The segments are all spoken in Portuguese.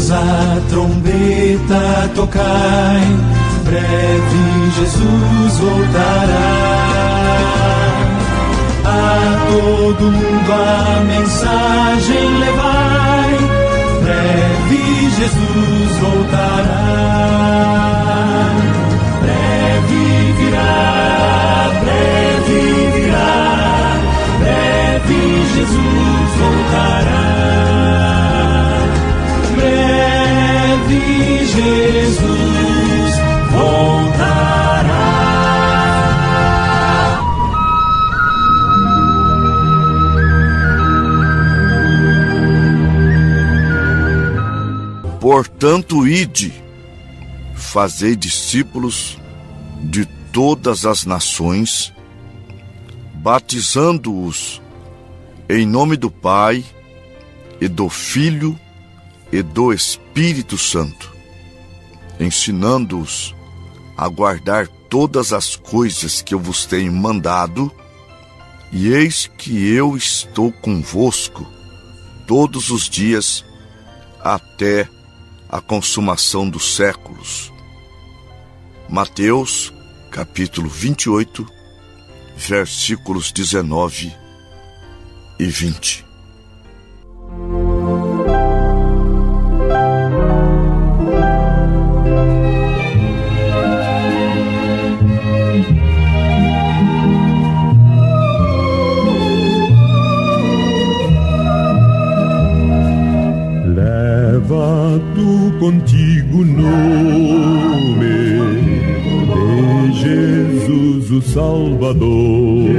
Todos a trombeta tocai, breve Jesus voltará. A todo mundo a mensagem levai, breve Jesus voltará. Breve virá, breve virá, breve Jesus voltará. Breve Jesus voltará. Portanto, ide, fazei discípulos de todas as nações, batizando-os em nome do Pai, e do Filho, e do Espírito Santo, ensinando-os a guardar todas as coisas que eu vos tenho mandado, e eis que eu estou convosco todos os dias até a consumação dos séculos. Mateus, capítulo 28, versículos 19 e 20. Leva tu contigo o nome de Jesus o Salvador.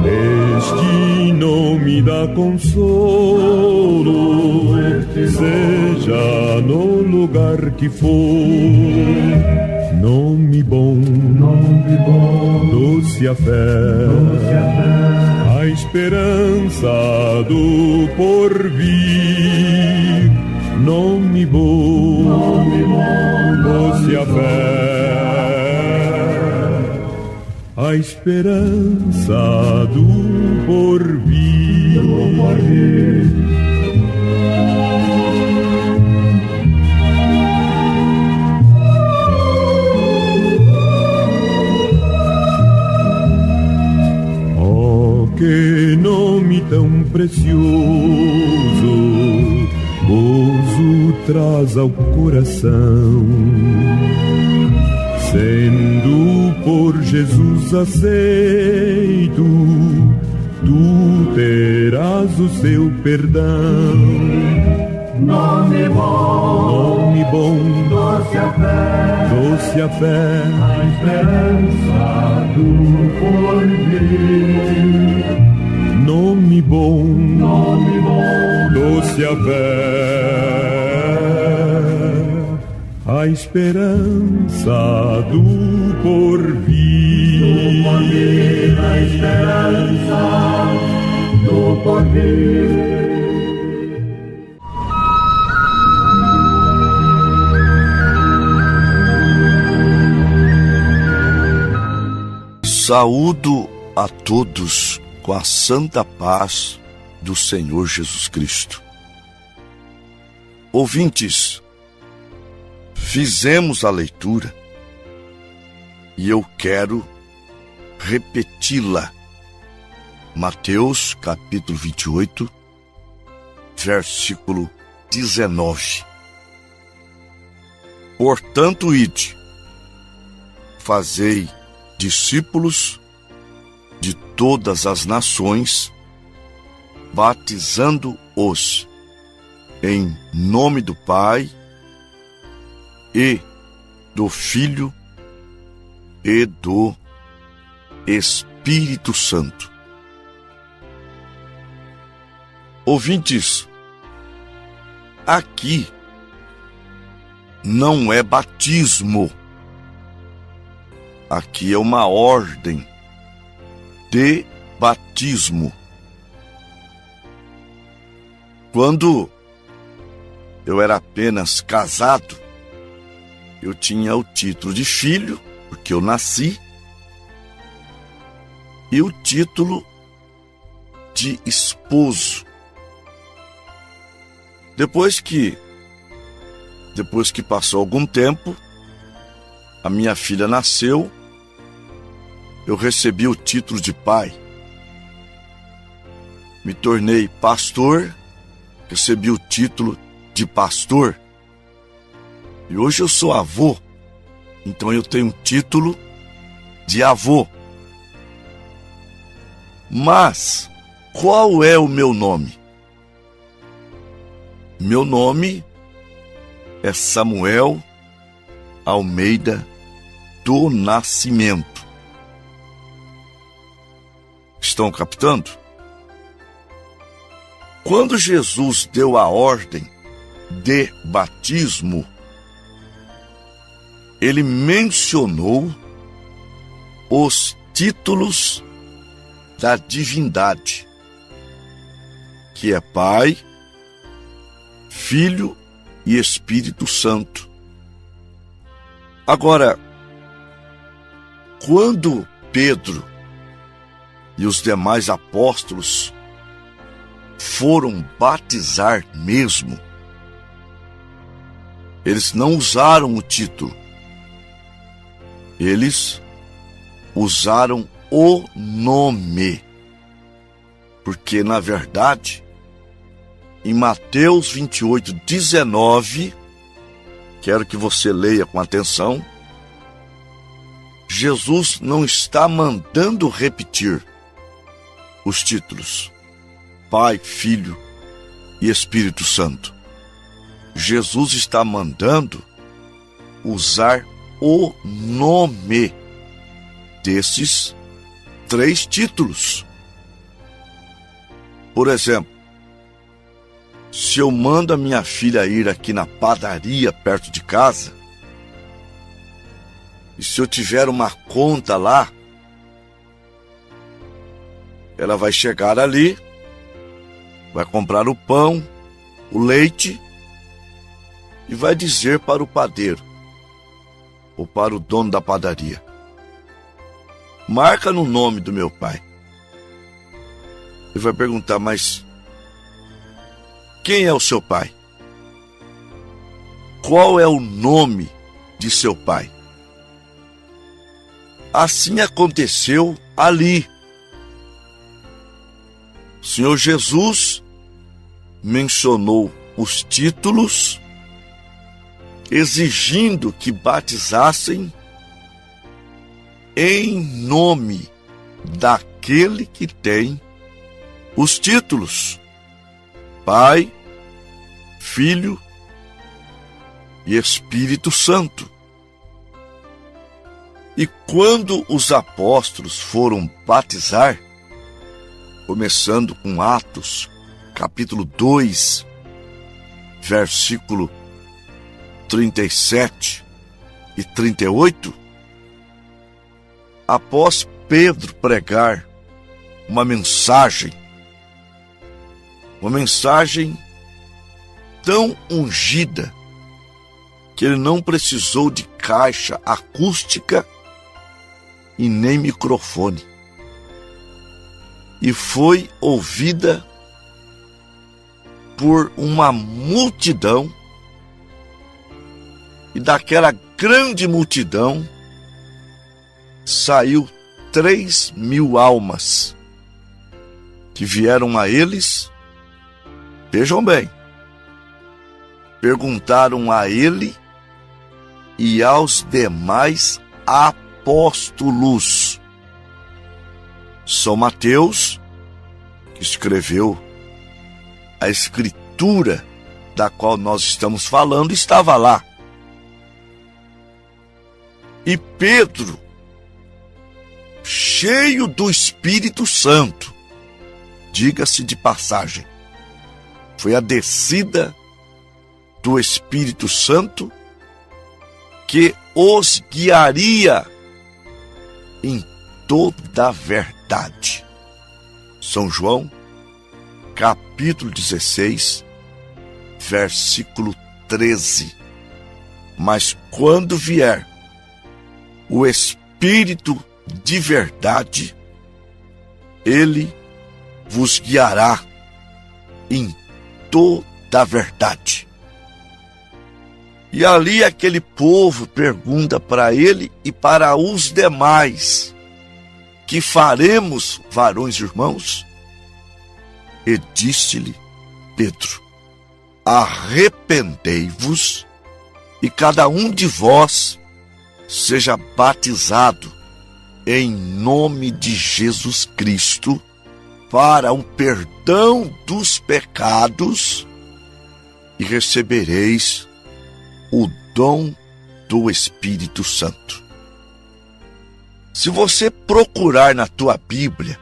Neste nome dá consolo, seja no lugar que for. Nome bom, doce a fé, a esperança do porvir. Nome bom, doce a fé, a esperança do porvir. Que nome tão precioso, gozo traz ao coração. Sendo por Jesus aceito, tu terás o seu perdão. Nome bom, doce a fé, a esperança do porvir. Nome bom, doce a fé, a esperança do porvir. A esperança do porvir. Saúdo a todos com a santa paz do Senhor Jesus Cristo. Ouvintes, fizemos a leitura e eu quero repeti-la. Mateus, capítulo 28, versículo 19. Portanto, ide, fazei discípulos de todas as nações, batizando-os em nome do Pai e do Filho e do Espírito Santo. Ouvintes, aqui não é batismo. Aqui é uma ordem de batismo. Quando eu era apenas casado, eu tinha o título de filho, porque eu nasci, e o título de esposo. Depois que passou algum tempo, a minha filha nasceu, eu recebi o título de pai. Me tornei pastor, recebi o título de pastor. E hoje eu sou avô, então eu tenho um título de avô. Mas qual é o meu nome? Meu nome é Samuel Almeida do Nascimento. Estão captando? Quando Jesus deu a ordem de batismo, ele mencionou os títulos da divindade, que é Pai, Filho e Espírito Santo. Agora, quando Pedro e os demais apóstolos foram batizar mesmo, eles não usaram o título, eles usaram o nome, porque na verdade, em Mateus 28:19, quero que você leia com atenção, Jesus não está mandando repetir os títulos Pai, Filho e Espírito Santo. Jesus está mandando usar o nome desses 3 títulos. Por exemplo, se eu mando a minha filha ir aqui na padaria perto de casa, e se eu tiver uma conta lá, ela vai chegar ali, vai comprar o pão, o leite, e vai dizer para o padeiro, ou para o dono da padaria: marca no nome do meu pai. Ele vai perguntar: mas quem é o seu pai? Qual é o nome de seu pai? Assim aconteceu ali. O Senhor Jesus mencionou os títulos, exigindo que batizassem em nome daquele que tem os títulos: Pai, Filho e Espírito Santo. E quando os apóstolos foram batizar, começando com Atos, capítulo 2, versículo 37 e 38, após Pedro pregar uma mensagem tão ungida que ele não precisou de caixa acústica e nem microfone, e foi ouvida por uma multidão, e daquela grande multidão saiu 3.000 almas que vieram a eles. Vejam bem, perguntaram a ele e aos demais apóstolos. São Mateus, que escreveu a escritura da qual nós estamos falando, estava lá. E Pedro, cheio do Espírito Santo, diga-se de passagem, foi a descida do Espírito Santo que os guiaria em toda a verdade. São João, capítulo 16, versículo 13. Mas quando vier o Espírito de verdade, ele vos guiará em toda da verdade. E ali aquele povo pergunta para ele e para os demais: que faremos, varões e irmãos? E disse-lhe Pedro: arrependei-vos e cada um de vós seja batizado em nome de Jesus Cristo para o perdão dos pecados e recebereis o dom do Espírito Santo. Se você procurar na tua Bíblia,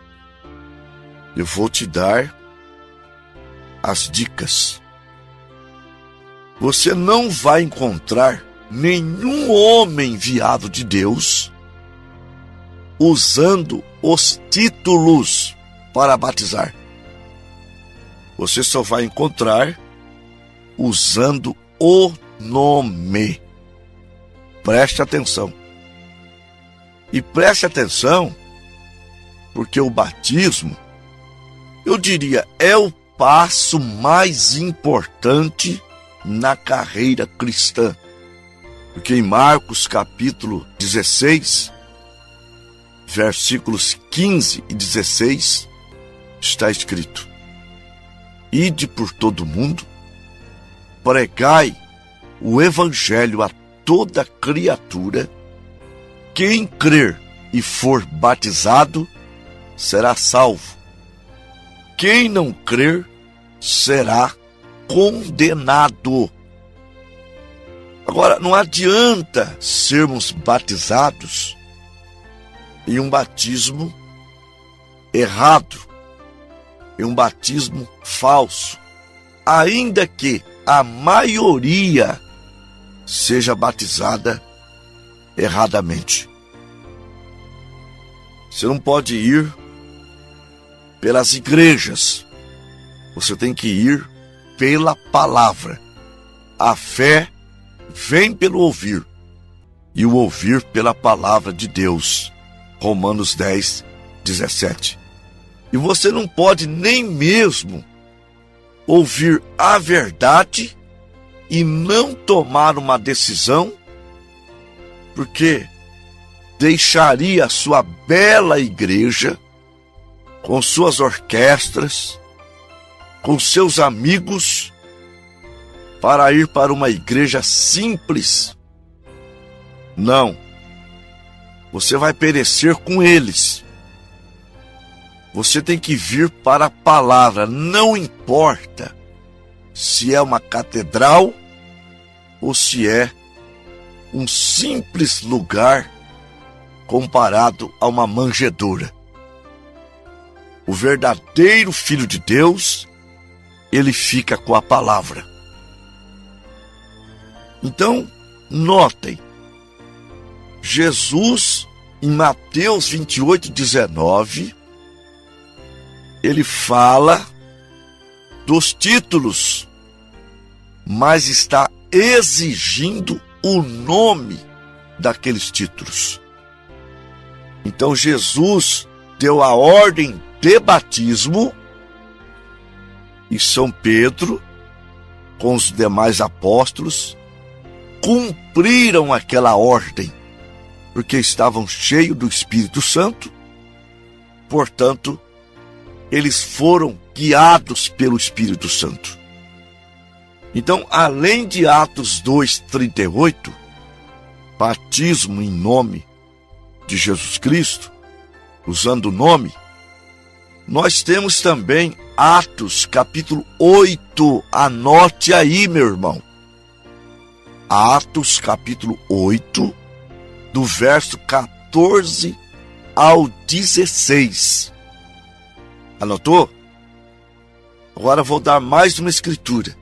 eu vou te dar as dicas. Você não vai encontrar nenhum homem enviado de Deus usando os títulos para batizar. Você só vai encontrar usando o nome. Preste atenção. E preste atenção, porque o batismo, eu diria, é o passo mais importante na carreira cristã. Porque em Marcos capítulo 16, versículos 15 e 16, está escrito: ide por todo o mundo, pregai o evangelho a toda criatura. Quem crer e for batizado será salvo. Quem não crer será condenado. Agora, não adianta sermos batizados em um batismo errado, em um batismo falso, ainda que a maioria seja batizada erradamente. Você não pode ir pelas igrejas, você tem que ir pela palavra. A fé vem pelo ouvir, e o ouvir pela palavra de Deus. Romanos 10, 17. E você não pode nem mesmo ouvir a verdade e não tomar uma decisão, porque deixaria a sua bela igreja, com suas orquestras, com seus amigos, para ir para uma igreja simples. Não. Você vai perecer com eles. Você tem que vir para a palavra. Não importa se é uma catedral ou se é um simples lugar comparado a uma manjedoura. O verdadeiro Filho de Deus, ele fica com a palavra. Então, notem, Jesus, em Mateus 28, 19, ele fala dos títulos, mas está exigindo o nome daqueles títulos. Então Jesus deu a ordem de batismo e São Pedro, com os demais apóstolos, cumpriram aquela ordem, porque estavam cheios do Espírito Santo. Portanto, eles foram guiados pelo Espírito Santo. Então, além de Atos 2:38, batismo em nome de Jesus Cristo, usando o nome, nós temos também Atos capítulo 8, anote aí, meu irmão. Atos capítulo 8, do verso 14 ao 16. Anotou? Agora vou dar mais uma escritura.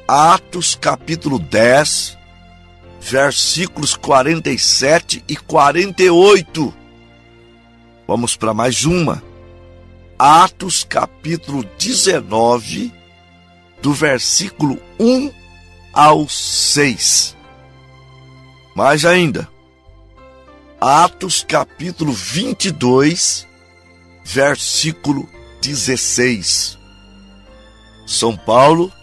Atos capítulo 10, versículos 47 e 48. Vamos para mais uma. Atos capítulo 19, do versículo 1 ao 6. Mais ainda. Atos capítulo 22, versículo 16. São Paulo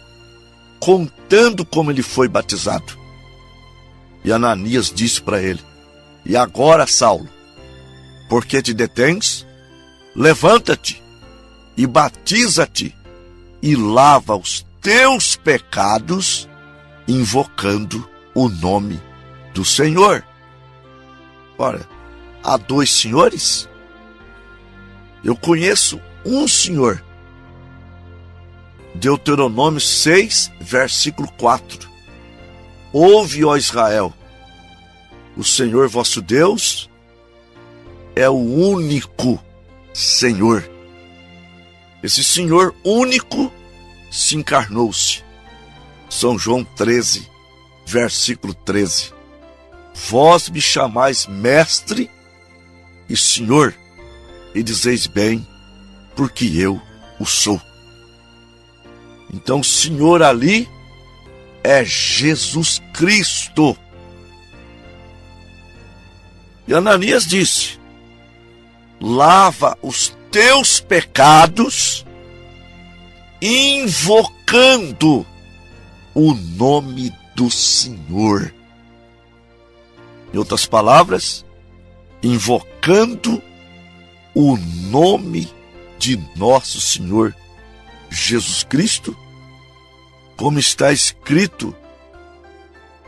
contando como ele foi batizado. E Ananias disse para ele: e agora, Saulo, por que te detens? Levanta-te e batiza-te e lava os teus pecados, invocando o nome do Senhor. Ora, há dois senhores? Eu conheço um Senhor. Deuteronômio 6, versículo 4. Ouve, ó Israel, o Senhor vosso Deus é o único Senhor. Esse Senhor único se encarnou-se. São João 13, versículo 13. Vós me chamais mestre e Senhor, e dizeis bem, porque eu o sou. Então o Senhor ali é Jesus Cristo. E Ananias disse: lava os teus pecados, invocando o nome do Senhor. Em outras palavras, invocando o nome de nosso Senhor Jesus Cristo, como está escrito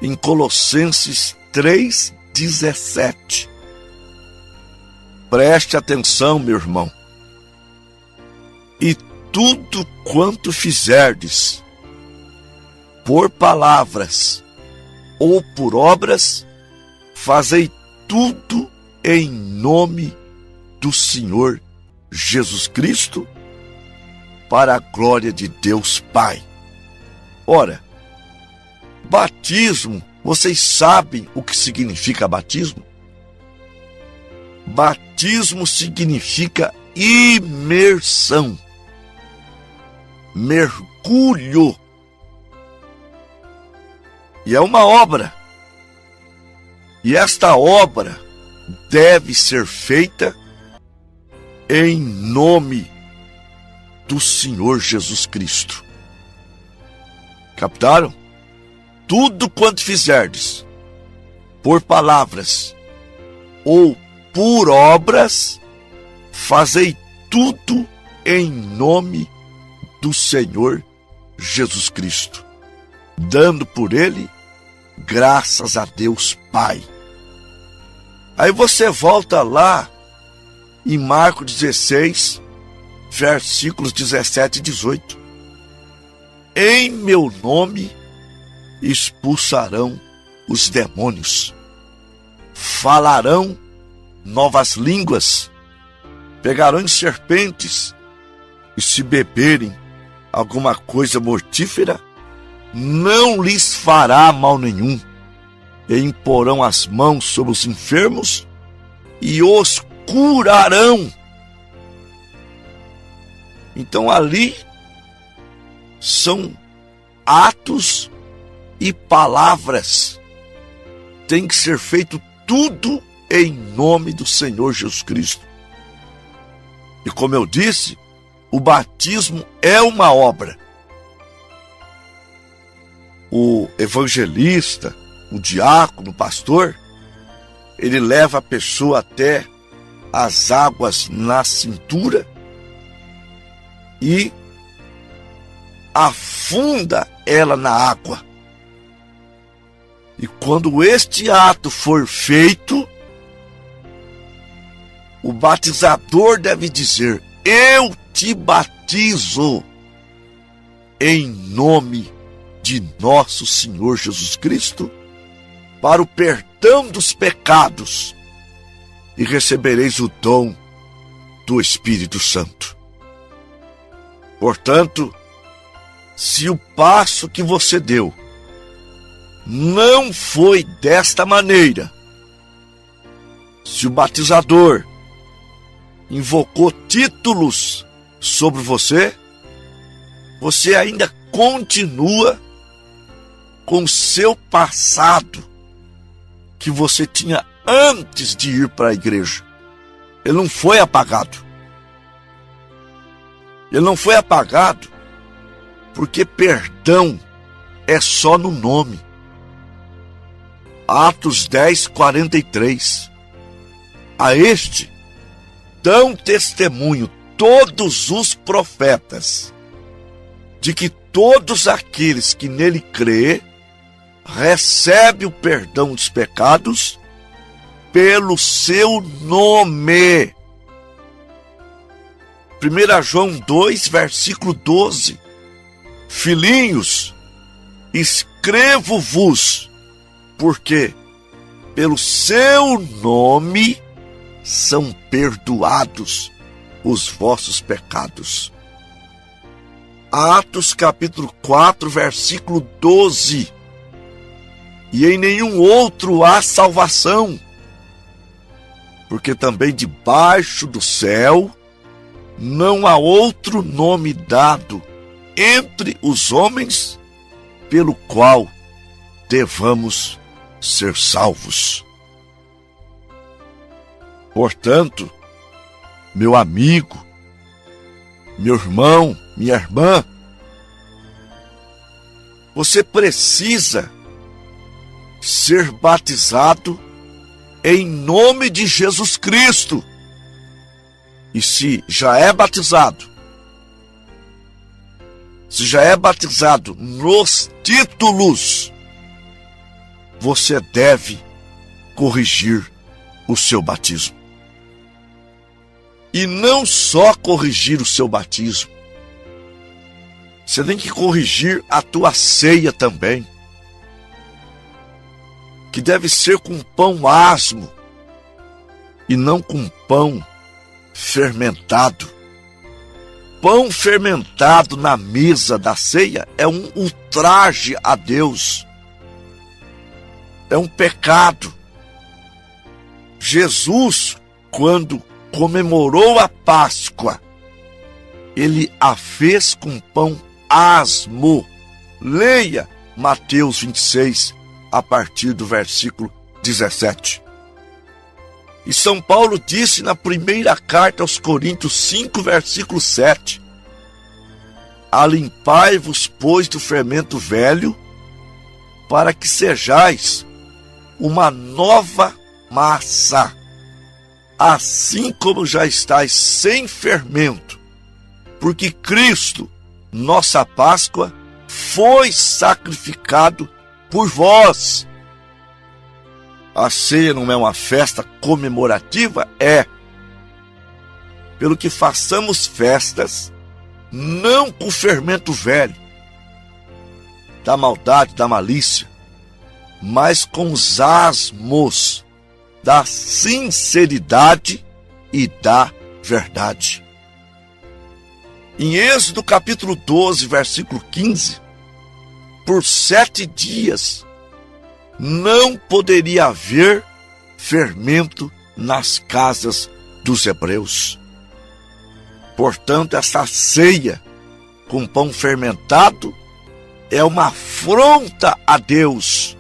em Colossenses 3,17. Preste atenção, meu irmão. E tudo quanto fizerdes, por palavras ou por obras, fazei tudo em nome do Senhor Jesus Cristo, para a glória de Deus Pai. Ora, batismo, vocês sabem o que significa batismo? Batismo significa imersão, mergulho. E é uma obra. E esta obra deve ser feita em nome do Senhor Jesus Cristo. Captaram? Tudo quanto fizerdes, por palavras ou por obras, fazei tudo em nome do Senhor Jesus Cristo, dando por ele graças a Deus Pai. Aí você volta lá em Marcos 16, versículos 17 e 18. Em meu nome expulsarão os demônios, falarão novas línguas, pegarão em serpentes, e se beberem alguma coisa mortífera, não lhes fará mal nenhum, e imporão as mãos sobre os enfermos e os curarão. Então ali são atos e palavras. Tem que ser feito tudo em nome do Senhor Jesus Cristo. E como eu disse, o batismo é uma obra. O evangelista, o diácono, o pastor, ele leva a pessoa até as águas na cintura e afunda ela na água. E quando este ato for feito, o batizador deve dizer: eu te batizo em nome de nosso Senhor Jesus Cristo, para o perdão dos pecados, e recebereis o dom do Espírito Santo. Portanto, se o passo que você deu não foi desta maneira, se o batizador invocou títulos sobre você, você ainda continua com seu passado que você tinha antes de ir para a igreja. Ele não foi apagado. Ele não foi apagado porque perdão é só no nome. Atos 10, 43. A este dão testemunho todos os profetas, de que todos aqueles que nele crê, recebem o perdão dos pecados pelo seu nome. 1 João 2, versículo 12. Filhinhos, escrevo-vos, porque pelo seu nome são perdoados os vossos pecados. Atos capítulo 4, versículo 12. E em nenhum outro há salvação, porque também debaixo do céu não há outro nome dado entre os homens pelo qual devamos ser salvos. Portanto, meu amigo, meu irmão, minha irmã, você precisa ser batizado em nome de Jesus Cristo. E se já é batizado, nos títulos, você deve corrigir o seu batismo. E não só corrigir o seu batismo, você tem que corrigir a tua ceia também, que deve ser com pão asmo e não com pão fermentado. Pão fermentado na mesa da ceia é um ultraje a Deus, é um pecado. Jesus, quando comemorou a Páscoa, ele a fez com pão asmo. Leia Mateus 26, a partir do versículo 17. E São Paulo disse na primeira carta aos Coríntios 5, versículo 7: Alimpai-vos, pois, do fermento velho, para que sejais uma nova massa, assim como já estáis sem fermento, porque Cristo, nossa Páscoa, foi sacrificado por vós. A ceia não é uma festa comemorativa? É. Pelo que façamos festas, não com fermento velho, da maldade, da malícia, mas com os asmos da sinceridade e da verdade. Em Êxodo capítulo 12, versículo 15, por 7 dias não poderia haver fermento nas casas dos hebreus. Portanto, essa ceia com pão fermentado é uma afronta a Deus.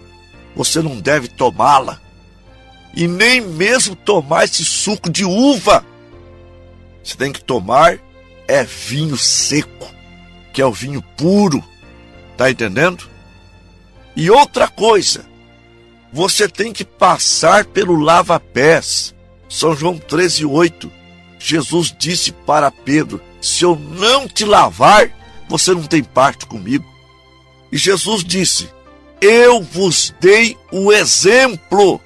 Você não deve tomá-la, e nem mesmo tomar esse suco de uva. Você tem que tomar vinho seco, que é o vinho puro. Tá entendendo? E outra coisa, você tem que passar pelo lava-pés. São João 13:8. Jesus disse para Pedro: se eu não te lavar, você não tem parte comigo. E Jesus disse: eu vos dei o exemplo,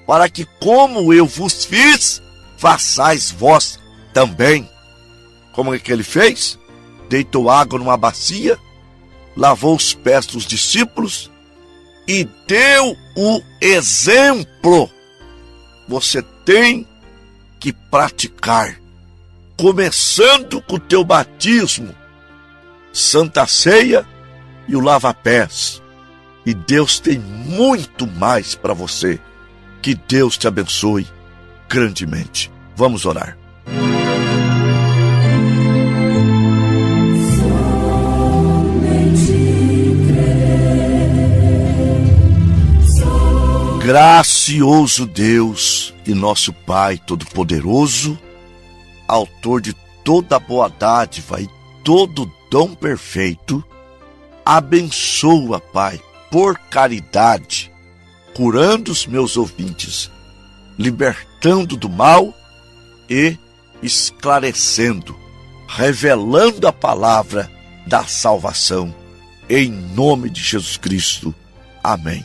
para que como eu vos fiz, façais vós também. Como é que ele fez? Deitou água numa bacia, lavou os pés dos discípulos e deu o exemplo. Você tem que praticar, começando com o teu batismo, Santa Ceia e o lava-pés. E Deus tem muito mais para você. Que Deus te abençoe grandemente. Vamos orar. Gracioso Deus e nosso Pai Todo-Poderoso, autor de toda boa dádiva e todo dom perfeito, Abençoa, Pai, por caridade, curando os meus ouvintes, libertando do mal e esclarecendo, revelando a palavra da salvação. Em nome de Jesus Cristo. Amém.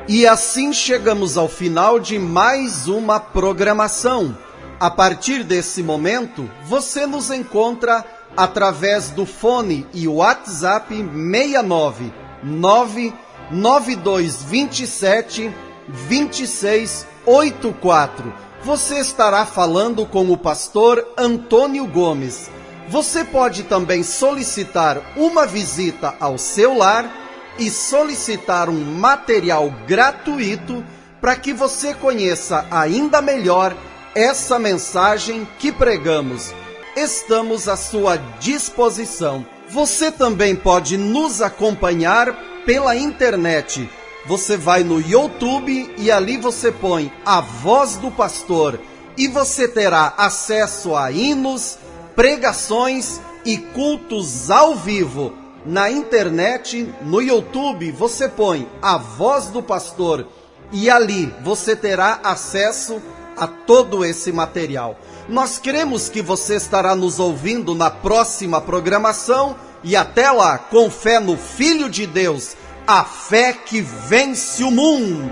E assim chegamos ao final de mais uma programação. A partir desse momento, você nos encontra através do fone e WhatsApp 69 99227 2684. Você estará falando com o pastor Antônio Gomes. Você pode também solicitar uma visita ao seu lar e solicitar um material gratuito para que você conheça ainda melhor essa mensagem que pregamos. Estamos à sua disposição. Você também pode nos acompanhar pela internet. Você vai no YouTube e ali você põe A Voz do Pastor e você terá acesso a hinos, pregações e cultos ao vivo. Na internet, no YouTube, você põe A Voz do Pastor e ali você terá acesso a todo esse material. Nós cremos que você estará nos ouvindo na próxima programação e até lá, com fé no Filho de Deus, a fé que vence o mundo.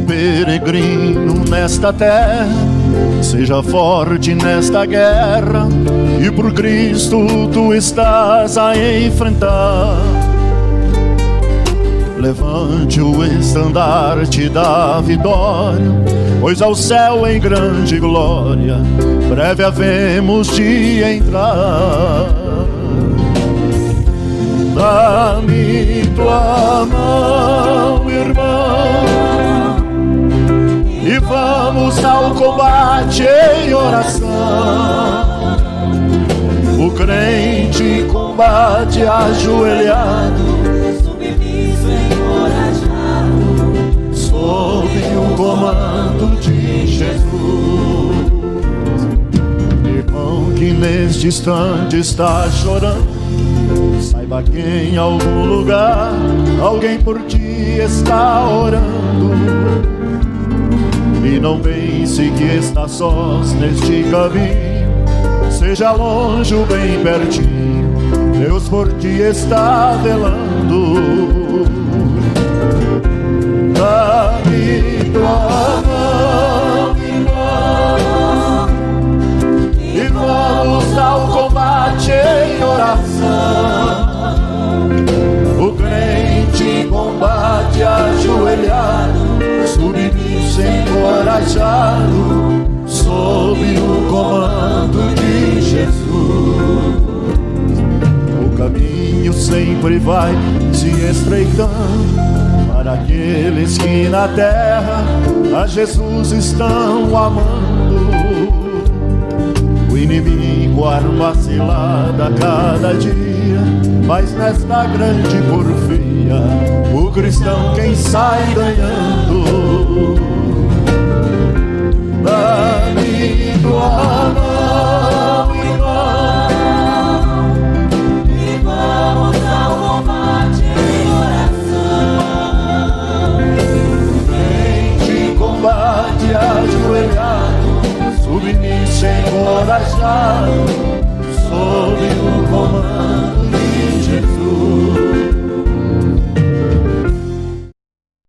Peregrino nesta terra, seja forte nesta guerra, e por Cristo tu estás a enfrentar. Levante o estandarte da vitória, pois ao céu em grande glória breve havemos de entrar. Dá-me tua mão, irmão, e vamos ao combate em oração. O crente combate ajoelhado, submisso e encorajado, sob o comando de Jesus. Irmão que neste instante está chorando, saiba que em algum lugar alguém por ti está orando. E não pense que está sós neste caminho, seja longe ou bem pertinho, Deus por ti está velando. Dá-me tua mão, irmão, e vamos ao combate em oração. O crente combate ajoelhado, submisso, encorajado, sob o comando de Jesus. O caminho sempre vai se estreitando para aqueles que na terra a Jesus estão amando. O inimigo arma cilada a cada dia, mas nesta grande porfia o cristão quem sai ganhando. Dá-me tua mão, irmão, e vamos ao combate em oração. Crente combate ajoelhado, submisso, encorajado, sob o comando